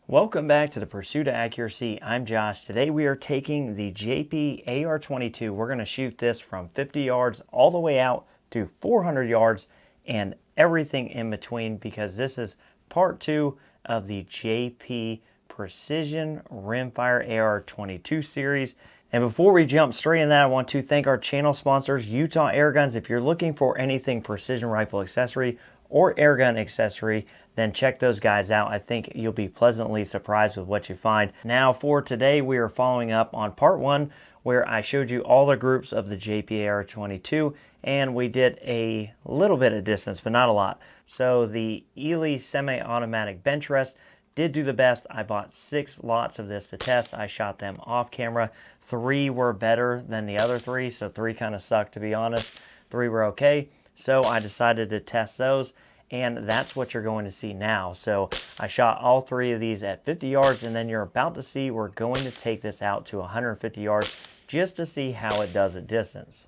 Welcome back to the Pursuit of Accuracy. I'm Josh. Today we are taking the JP AR22. We're going to shoot this from 50 yards all the way out to 400 yards and everything in between, because this is part 2 of the JP Precision Rimfire AR22 series. And before we jump straight in that, I want to thank our channel sponsors, Utah Airguns. If you're looking for anything precision rifle accessory or airgun accessory, then check those guys out. I think you'll be pleasantly surprised with what you find. Now for today, we are following up on part 1, where I showed you all the groups of the JP-AR22, and we did a little bit of distance, but not a lot. So the Ely semi-automatic Benchrest did do the best. I bought 6 lots of this to test. I shot them off camera. 3 were better than the other 3, so 3 kind of sucked, to be honest. 3 were okay. So I decided to test those, and that's what you're going to see now. So I shot all 3 of these at 50 yards, and then you're about to see we're going to take this out to 150 yards just to see how it does at distance.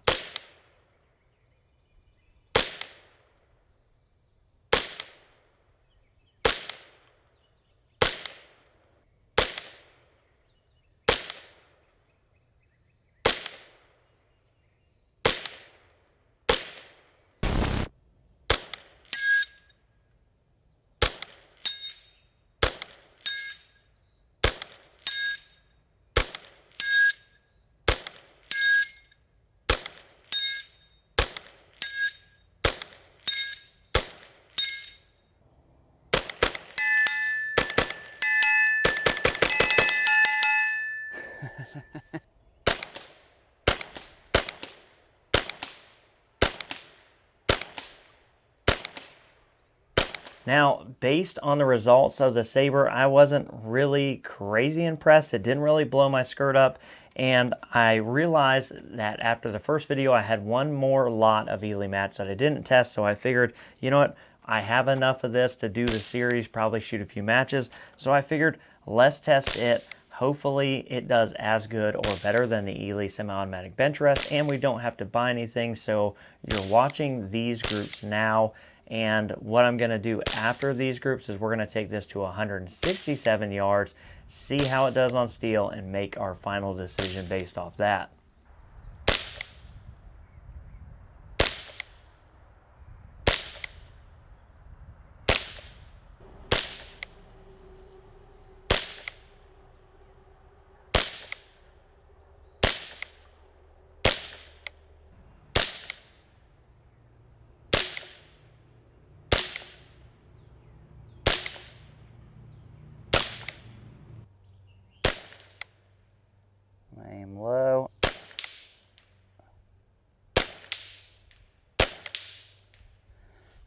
Now, based on the results of the Saber, I wasn't really crazy impressed. It didn't really blow my skirt up, and I realized that after the first video, I had one more lot of Ely mats that I didn't test, so I figured, you know what, I have enough of this to do the series, probably shoot a few matches, so I figured let's test it. Hopefully it does as good or better than the Ely semi-automatic Benchrest, and we don't have to buy anything. So you're watching these groups now, and what I'm going to do after these groups is we're going to take this to 167 yards, see how it does on steel, and make our final decision based off that. Aim low.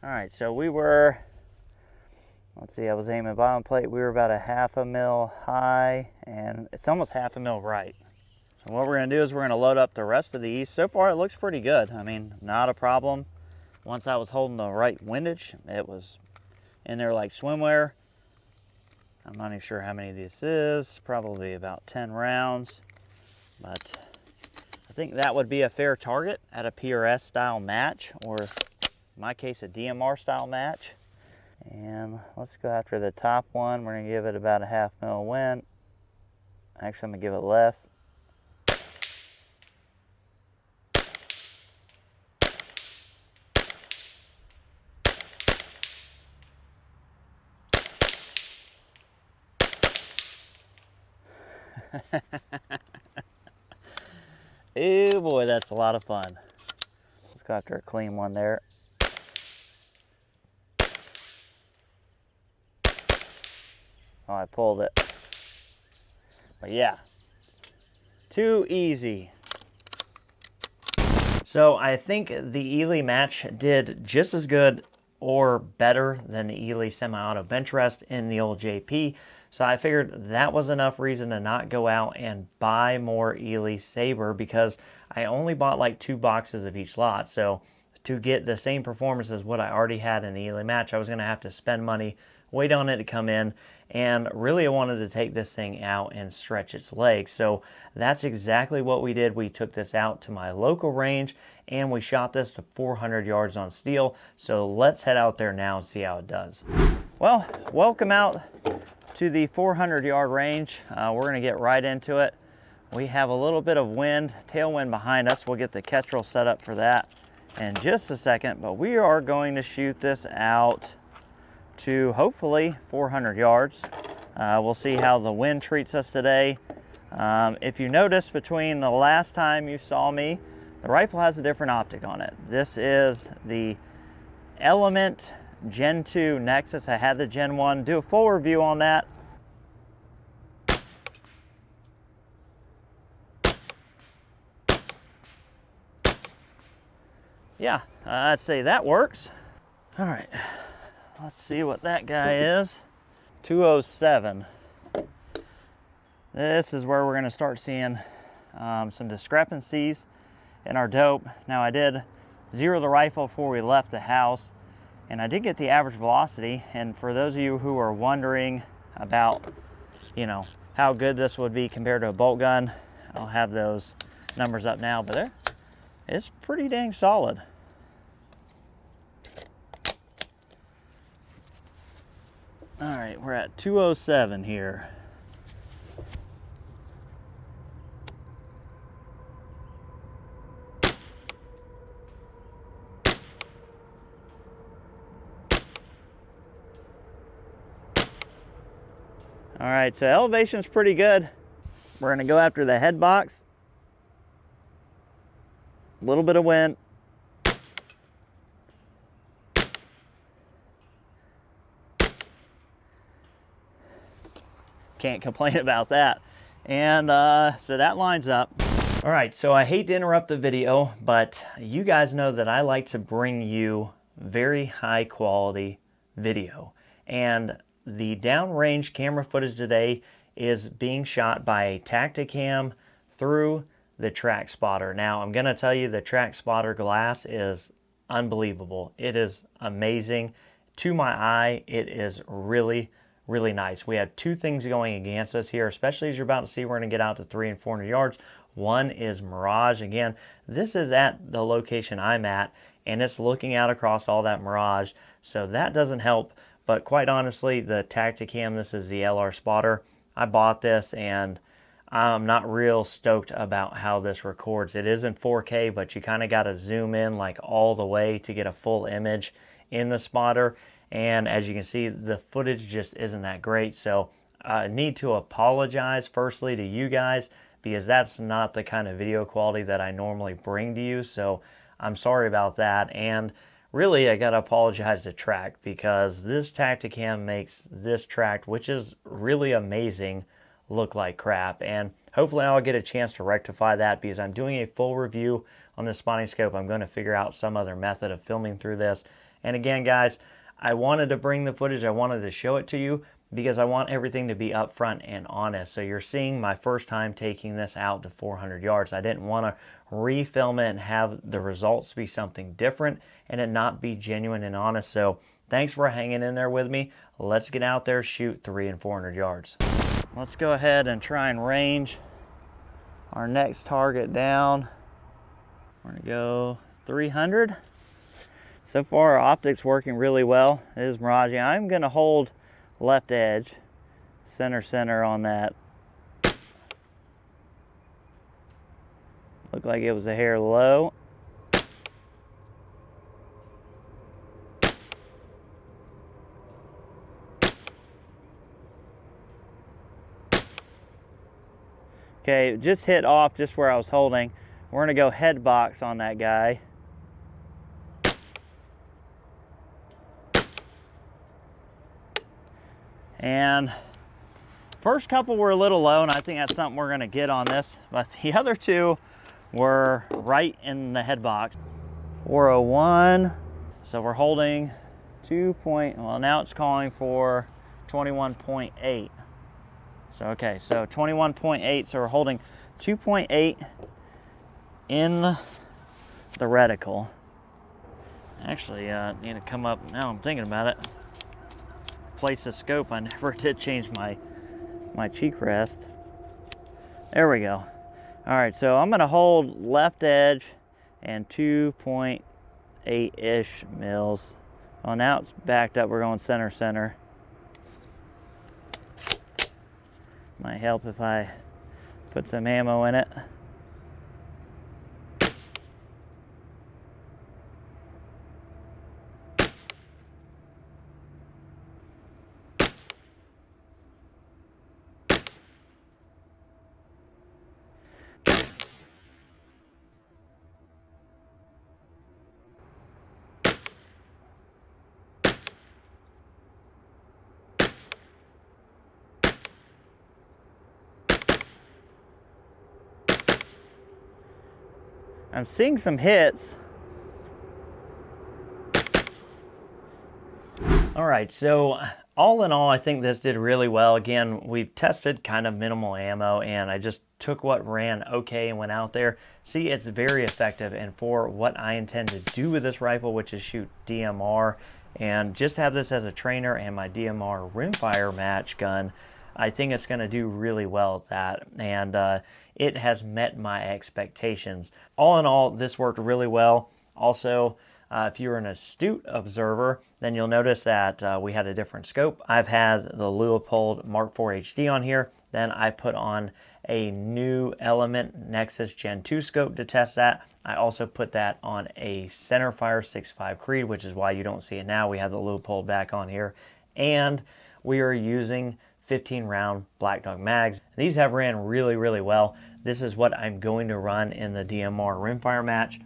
Alright, so we were, let's see, I was aiming bottom plate. We were about a ½ mil high, and it's almost ½ mil right. So what we're going to do is we're going to load up the rest of these. So far it looks pretty good. I mean, not a problem. Once I was holding the right windage, it was in there like swimwear. I'm not even sure how many this is. Probably about 10 rounds. But I think that would be a fair target at a PRS style match, or in my case a DMR style match. And let's go after the top one. We're going to give it about a ½ mil wind. Actually, I'm going to give it less. Oh boy, that's a lot of fun. Let's go after a clean one there. Oh, I pulled it. But yeah, too easy. So I think the Ely match did just as good or better than the Ely semi-auto Benchrest in the old JP. So I figured that was enough reason to not go out and buy more Ely Saber, because I only bought like 2 boxes of each lot. So to get the same performance as what I already had in the Ely match, I was going to have to spend money, wait on it to come in, and really I wanted to take this thing out and stretch its legs. So that's exactly what we did. We took this out to my local range and we shot this to 400 yards on steel. So let's head out there now and see how it does. Well, welcome out to the 400-yard range. We're going to get right into it. We have a little bit of wind, tailwind behind us. We'll get the kestrel set up for that in just a second, but we are going to shoot this out to hopefully 400 yards. We'll see how the wind treats us today. If you notice, between the last time you saw me, the rifle has a different optic on it. This is the Element Gen 2 Nexus. I had the Gen 1. Do a full review on that. Yeah, I'd say that works. All right, let's see what that guy is. 207. This is where we're going to start seeing some discrepancies in our dope. Now, I did zero the rifle before we left the house, and I did get the average velocity. And for those of you who are wondering about, you know, how good this would be compared to a bolt gun, I'll have those numbers up now, but it's pretty dang solid. All right, we're at 207 here. All right, so elevation's pretty good. We're gonna go after the head box. A little bit of wind. Can't complain about that. And so that lines up. All right, so I hate to interrupt the video, but you guys know that I like to bring you very high quality video. And the downrange camera footage today is being shot by a Tacticam through the Track Spotter. Now, I'm gonna tell you, the Track Spotter glass is unbelievable. It is amazing. To my eye, it is really nice. We have two things going against us here, especially as you're about to see. We're going to get out to 300 and 400 yards. One is mirage. Again, this is at the location I'm at, and it's looking out across all that mirage, so that doesn't help. But quite honestly, the Tacticam, this is the LR spotter. I bought this, and I'm not real stoked about how this records. It is in 4K, but you kind of got to zoom in like all the way to get a full image in the spotter. And as you can see, the footage just isn't that great. So I need to apologize firstly to you guys, because that's not the kind of video quality that I normally bring to you. So I'm sorry about that. And really, I gotta apologize to Track, because this Tacticam makes this Track, which is really amazing, look like crap. And hopefully I'll get a chance to rectify that, because I'm doing a full review on this spotting scope. I'm going to figure out some other method of filming through this. And again, guys, I wanted to bring the footage, I wanted to show it to you, because I want everything to be upfront and honest. So you're seeing my first time taking this out to 400 yards. I didn't want to refilm it and have the results be something different and it not be genuine and honest. So thanks for hanging in there with me. Let's get out there, shoot 300 and 400 yards. Let's go ahead and try and range our next target down. We're gonna go 300. So far, our optics working really well. It is miraging. I'm gonna hold left edge, center on that. Looked like it was a hair low. Okay, just hit off just where I was holding. We're gonna go head box on that guy. And first couple were a little low, and I think that's something we're gonna get on this. But the other two were right in the head box. 401. So we're holding well, now it's calling for 21.8. So, okay, so 21.8. So we're holding 2.8 in the reticle. Actually, need to come up, now I'm thinking about it. Place the scope. I never did change my cheek rest. There we go. All right, so I'm gonna hold left edge and 2.8-ish mils. Well, now it's backed up. We're going center. Might help if I put some ammo in it. I'm seeing some hits. All right, so all in all, I think this did really well. Again, we've tested kind of minimal ammo, and I just took what ran okay and went out there. See, it's very effective, and for what I intend to do with this rifle, which is shoot DMR, and just have this as a trainer and my DMR rimfire match gun, I think it's going to do really well at that, and it has met my expectations. All in all, this worked really well. Also, if you're an astute observer, then you'll notice that we had a different scope. I've had the Leupold Mark IV HD on here. Then I put on a new Element Nexus Gen 2 scope to test that. I also put that on a Centerfire 6.5 Creed, which is why you don't see it now. We have the Leupold back on here. And we are using 15 round Black Dog mags. These have ran really, really well. This is what I'm going to run in the DMR rimfire match.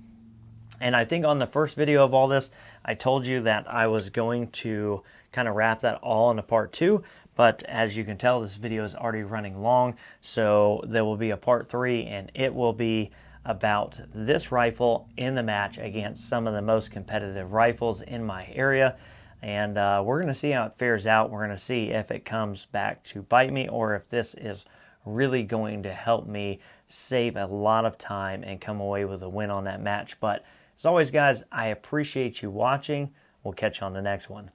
And I think on the first video of all this, I told you that I was going to kind of wrap that all into part 2. But as you can tell, this video is already running long. So there will be a part 3, and it will be about this rifle in the match against some of the most competitive rifles in my area. And we're going to see how it fares out. We're going to see if it comes back to bite me, or if this is really going to help me save a lot of time and come away with a win on that match. But as always, guys, I appreciate you watching. We'll catch you on the next one.